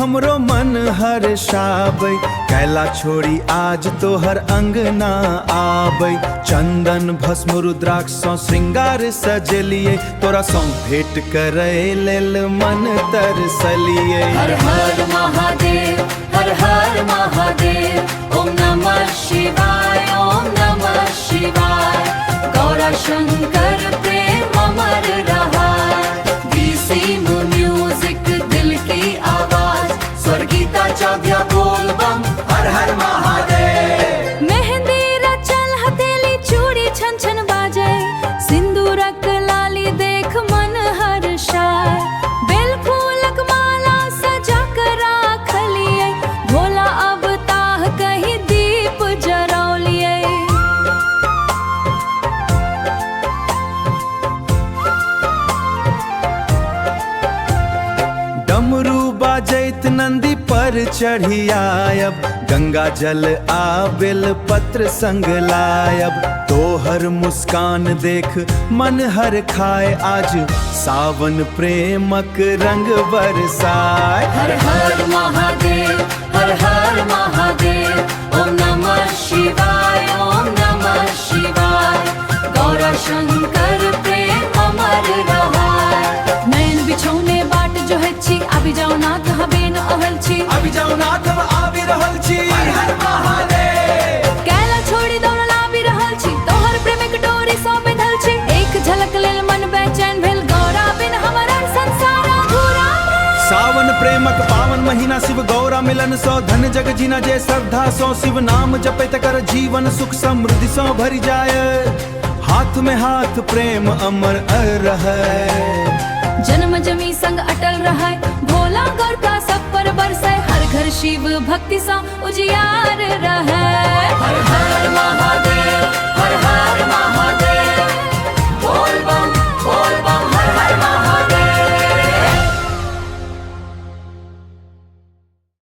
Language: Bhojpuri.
हमरो मन हर्षाबै, कैला छोड़ी आज तोहर अंगना आबै। चंदन भस्म रुद्राक्ष सँ श्रृंगार सजलिए, तोरा सँ भेंट करै लेल मन तरसलिए। हर हर महादेव, हर हर महादेव। ओम नमः शिवाय, ओम नमः शिवाय। गौरा शंकर प्रेम अमर रहा। बीसीम म्यूजिक दिल की आवाज, स्वर्गीता चाव्या बोल बम हर हर महादेव। मेहंदी रचल हथेली चूड़ी छन छन बाजे, सिंदूरक लाली देख मन हर्षाय। बेल फूलक माला सजा कर राखलिए, भोला अब ताह कहीं दीप जरौलिए। डमरू बाजैत नंदी पर चढ़ी आयब, गंगा जल आ बेल पत्र संग लायब। तोहर मुस्कान देख मन हर खाए, आज सावन प्रेमक रंग बरसाए। हर हर महादेव, हर हर महादेव। ओम नमः शिवाय, ओम नमः शिवाय। गौरा शंकर प्रेम अमर रहा। नैन बिछौने बाट जो है छी, अभी जाओ नाथ हबे न अहल छी। अभी जाओ नाथ हम आबि रहल छी। हर हर महादेव। कैला छोड़ी दौड़ल आबि रहल छी, तोहर प्रेमक डोरी सँ बंधल छी। एक झलक लेल मन बेचैन भेल, गौरा बिन हमर संसार अधूरा। सावन प्रेमक पावन महीना, शिव गौरा मिलन सौ धन जग जीना। जे श्रद्धा सौ शिव नाम जपैत कर, जीवन सुख समृद्धि सौ भरि जाय। हाथ में हाथ प्रेम अमर रहै। जन्म जमी संग अटल रहे, भोला गौर का सब पर बरसे। हर घर शिव भक्ति सा उजियार रहे। हर हर महादेव।